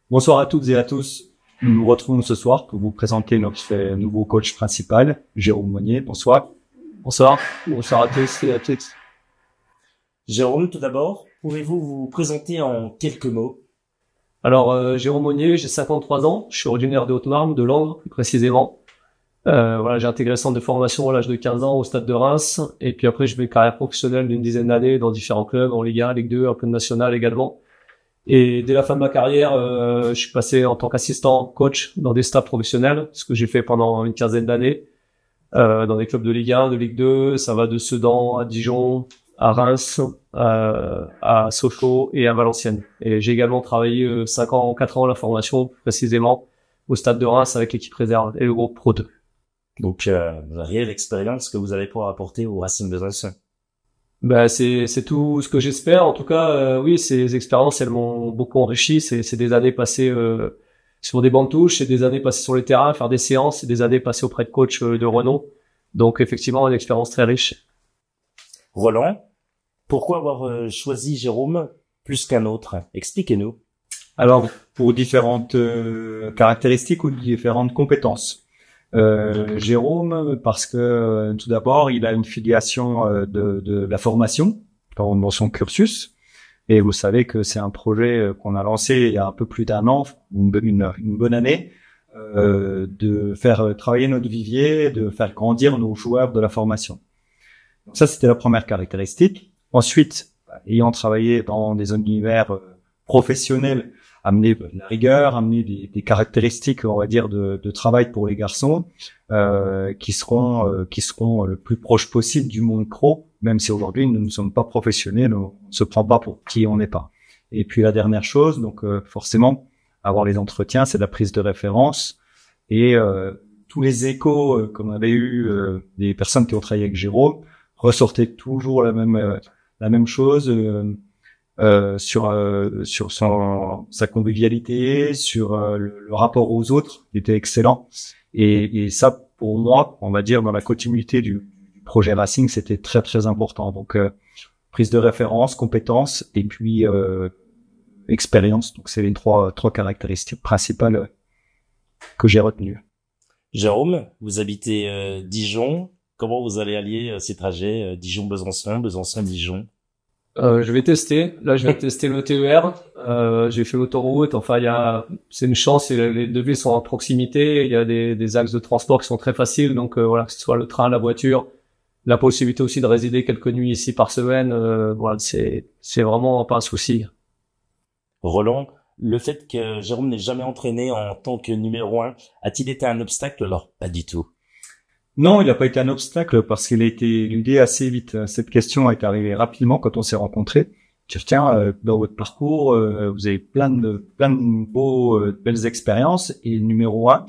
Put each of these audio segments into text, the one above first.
Bonsoir à toutes et à tous. Nous nous retrouvons ce soir pour vous présenter notre nouveau coach principal, Jérôme Monnier. Bonsoir. Bonsoir. Bonsoir à tous et à toutes. Jérôme, tout d'abord, pouvez-vous vous présenter en quelques mots? Alors, Jérôme Monnier, j'ai 53 ans. Je suis originaire de Haute-Marne, de Langres, plus précisément. J'ai intégré le centre de formation à l'âge de 15 ans au Stade de Reims. Et puis après, je fais une carrière professionnelle d'une dizaine d'années dans différents clubs, en Ligue 1, Ligue 2, un peu de national également. Et dès la fin de ma carrière, je suis passé en tant qu'assistant coach dans des staffs professionnels, ce que j'ai fait pendant une quinzaine d'années, dans des clubs de Ligue 1, de Ligue 2. Ça va de Sedan à Dijon, à Reims, à Sochaux et à Valenciennes. Et j'ai également travaillé 4 ans à la formation, précisément au Stade de Reims avec l'équipe réserve et le groupe Pro 2. Donc, la réelle expérience que vous allez pouvoir apporter au Racing Besançon. C'est tout ce que j'espère. En tout cas, oui, ces expériences, elles m'ont beaucoup enrichi. C'est des années passées sur des bancs de touche, c'est des années passées sur les terrains, faire des séances, c'est des années passées auprès de coachs de renom. Donc, effectivement, une expérience très riche. Roland, pourquoi avoir choisi Jérôme plus qu'un autre? Expliquez-nous. Alors, pour différentes caractéristiques ou différentes compétences. Jérôme, parce que tout d'abord, il a une filiation de la formation dans son cursus. Et vous savez que c'est un projet qu'on a lancé il y a un peu plus d'un an, une bonne année, de faire travailler notre vivier, de faire grandir nos joueurs de la formation. Donc ça, c'était la première caractéristique. Ensuite, ayant travaillé dans des univers professionnels, amener de la rigueur, amener des caractéristiques, on va dire, de travail pour les garçons, qui seront le plus proche possible du monde pro, même si aujourd'hui nous ne sommes pas professionnels, on se prend pas pour qui on n'est pas. Et puis la dernière chose, donc forcément, avoir les entretiens, c'est la prise de référence et tous les échos qu'on avait eu des personnes qui ont travaillé avec Jérôme ressortaient toujours la même chose. Sur sa convivialité, sur le rapport aux autres, qui était excellent. Et ça, pour moi, on va dire, dans la continuité du projet Racing, c'était très, très important. Donc, prise de référence, compétences, et puis expérience. Donc, c'est les trois caractéristiques principales que j'ai retenues. Jérôme, vous habitez Dijon. Comment vous allez allier ces trajets Dijon-Besançon, Besançon-Dijon? Je vais tester. Là, je viens de tester le TER. J'ai fait l'autoroute. Enfin, c'est une chance. Les deux villes sont en proximité. Il y a des axes de transport qui sont très faciles. Donc, voilà, que ce soit le train, la voiture, la possibilité aussi de résider quelques nuits ici par semaine. Voilà, c'est vraiment pas un souci. Roland, le fait que Jérôme n'ait jamais entraîné en tant que numéro 1, a-t-il été un obstacle? Alors, pas du tout. Non, il n'a pas été un obstacle parce qu'il a été éludé assez vite. Cette question est arrivée rapidement quand on s'est rencontrés. Tiens, dans votre parcours, vous avez plein de belles expériences et numéro 1.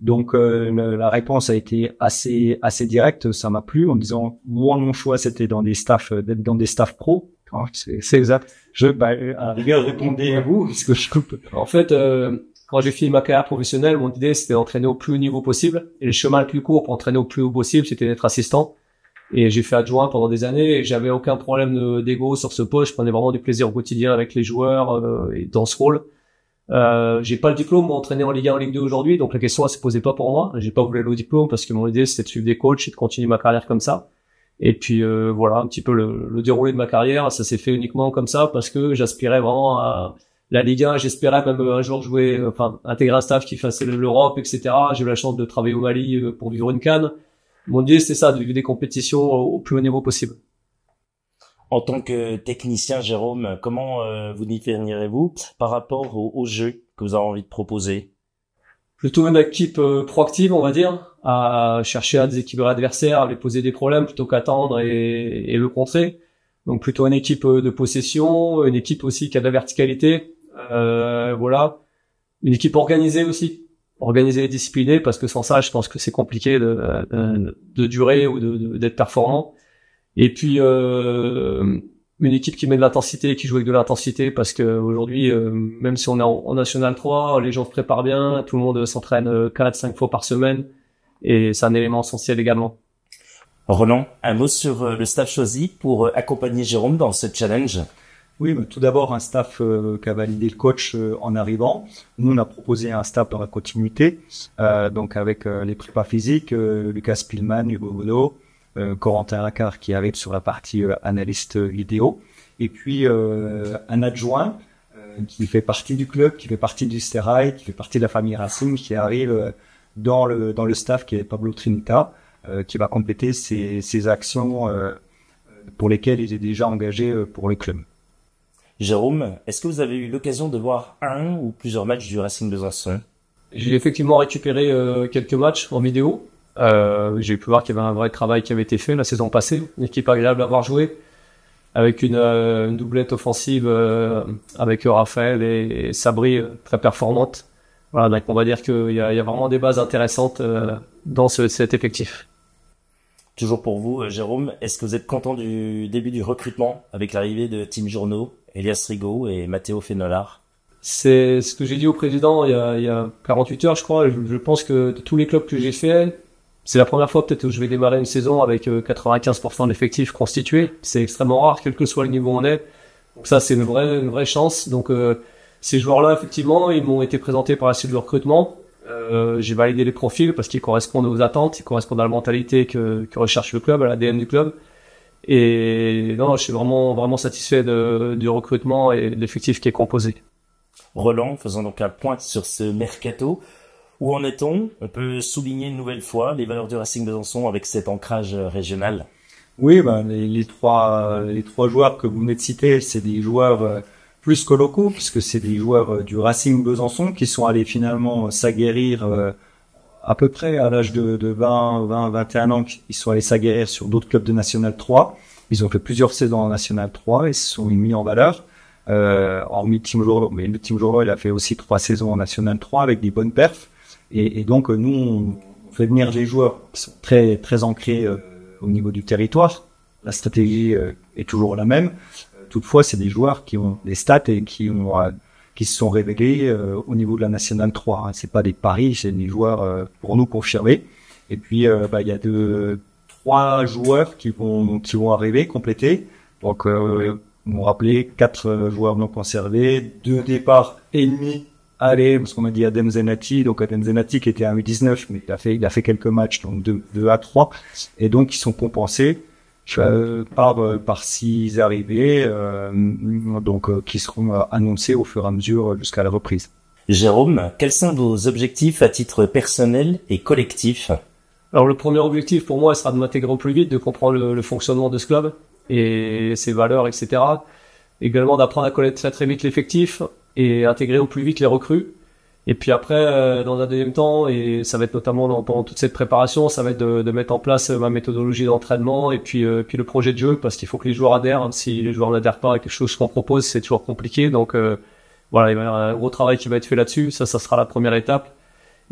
Donc la réponse a été assez directe. Ça m'a plu en disant moi mon choix c'était d'être dans des staffs pro. Oh, c'est exact. À rigueur répondez à vous parce que je coupe. En fait. Quand j'ai fini ma carrière professionnelle, mon idée c'était d'entraîner au plus haut niveau possible. Et le chemin le plus court pour entraîner au plus haut possible, c'était d'être assistant. Et j'ai fait adjoint pendant des années et j'avais aucun problème d'ego sur ce poste. Je prenais vraiment du plaisir au quotidien avec les joueurs et dans ce rôle. J'ai pas le diplôme pour entraîner en Ligue 1, en Ligue 2 aujourd'hui, donc la question elle se posait pas pour moi. J'ai pas voulu le diplôme parce que mon idée c'était de suivre des coachs et de continuer ma carrière comme ça. Et puis voilà un petit peu le déroulé de ma carrière, ça s'est fait uniquement comme ça parce que j'aspirais vraiment à la Ligue 1, j'espérais même un jour jouer, intégrer un staff qui fasse l'Europe, etc. J'ai eu la chance de travailler au Mali pour vivre une CAN. Mon idée, c'était ça, de vivre des compétitions au plus haut niveau possible. En tant que technicien, Jérôme, comment vous définirez-vous par rapport au jeu que vous avez envie de proposer? Plutôt une équipe proactive, on va dire, à chercher à déséquilibrer l'adversaire, à lui poser des problèmes plutôt qu'attendre et le contrer. Donc plutôt une équipe de possession, une équipe aussi qui a de la verticalité. Voilà, une équipe organisée aussi, organisée et disciplinée, parce que sans ça, je pense que c'est compliqué de durer ou d'être performant. Et puis une équipe qui met de l'intensité, qui joue avec de l'intensité, parce que aujourd'hui, même si on est en National 3, les gens se préparent bien, tout le monde s'entraîne 4-5 fois par semaine, et c'est un élément essentiel également. Roland, un mot sur le staff choisi pour accompagner Jérôme dans ce challenge? Oui, mais tout d'abord un staff qu'a validé le coach en arrivant. Nous, on a proposé un staff dans la continuité, donc avec les prépas physiques, Lucas Spielmann, Hugo Bono, Corentin Racard qui arrive sur la partie analyste vidéo, et puis un adjoint qui fait partie du club, qui fait partie du Sterail, qui fait partie de la famille Racing, qui arrive dans le staff, qui est Pablo Trinita, qui va compléter ses actions pour lesquelles il est déjà engagé pour le club. Jérôme, est-ce que vous avez eu l'occasion de voir un ou plusieurs matchs du Racing Besançon? J'ai effectivement récupéré quelques matchs en vidéo. J'ai pu voir qu'il y avait un vrai travail qui avait été fait la saison passée. Une équipe agréable à avoir joué, avec une doublette offensive avec Raphaël et Sabri très performante. Voilà, donc on va dire qu'il y a vraiment des bases intéressantes dans cet effectif. Toujours pour vous, Jérôme, est-ce que vous êtes content du début du recrutement avec l'arrivée de Tim Journeau, Elias Rigaud et Matteo Fenolard? C'est ce que j'ai dit au président il y a 48 heures, je crois. Je pense que de tous les clubs que j'ai fait, c'est la première fois peut-être où je vais démarrer une saison avec 95% d'effectifs constitués. C'est extrêmement rare, quel que soit le niveau où on est. Donc ça, c'est une vraie chance. Donc ces joueurs-là, effectivement, ils m'ont été présentés par la cellule de recrutement. J'ai validé les profils parce qu'ils correspondent aux attentes, ils correspondent à la mentalité que recherche le club, à l'ADN du club. Et non, je suis vraiment satisfait du recrutement et de l'effectif qui est composé. Roland, faisons donc un point sur ce mercato. Où en est-on? On peut souligner une nouvelle fois les valeurs du Racing Besançon avec cet ancrage régional. Oui, les trois joueurs que vous venez de citer, c'est des joueurs plus que locaux, puisque c'est des joueurs du Racing Besançon qui sont allés finalement s'aguerrir à peu près à l'âge de 21 ans. Ils sont allés s'aguerrir sur d'autres clubs de National 3. Ils ont fait plusieurs saisons en National 3 et se sont mis en valeur. Hormis Tim Journeau, mais Tim Journeau, il a fait aussi 3 saisons en National 3 avec des bonnes perfs. Et donc nous, on fait venir des joueurs qui sont très ancrés au niveau du territoire. La stratégie est toujours la même. Toutefois, c'est des joueurs qui ont des stats et qui se sont révélés au niveau de la National 3. Hein. C'est pas des paris, c'est des joueurs pour nous confirmés. Et puis il y a 3 joueurs qui vont arriver, compléter. Donc vous rappelez 4 joueurs non conservés, 2 départs et demi. Allez, parce qu'on m'a dit Adem Zenati, donc Adem Zenati qui était à U19, mais il a fait quelques matchs, donc 2 à 3, et donc ils sont compensés par 6 arrivées, qui seront annoncés au fur et à mesure jusqu'à la reprise. Jérôme, quels sont vos objectifs à titre personnel et collectif? Alors le premier objectif pour moi sera de m'intégrer au plus vite, de comprendre le fonctionnement de ce club et ses valeurs, etc. Également d'apprendre à connaître très vite l'effectif et intégrer au plus vite les recrues. Et puis après, dans un deuxième temps, et ça va être notamment pendant toute cette préparation, ça va être de mettre en place ma méthodologie d'entraînement et puis le projet de jeu, parce qu'il faut que les joueurs adhèrent. Si les joueurs n'adhèrent pas à quelque chose qu'on propose, c'est toujours compliqué. Donc voilà, il va y avoir un gros travail qui va être fait là-dessus. Ça sera la première étape.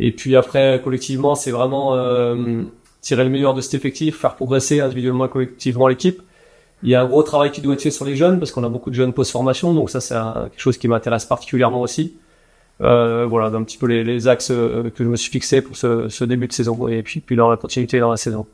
Et puis après, collectivement, c'est vraiment tirer le meilleur de cet effectif, faire progresser individuellement et collectivement l'équipe. Il y a un gros travail qui doit être fait sur les jeunes, parce qu'on a beaucoup de jeunes post-formation, donc ça c'est quelque chose qui m'intéresse particulièrement aussi. Voilà, un petit peu les axes que je me suis fixé pour ce début de saison, et puis dans la continuité dans la saison.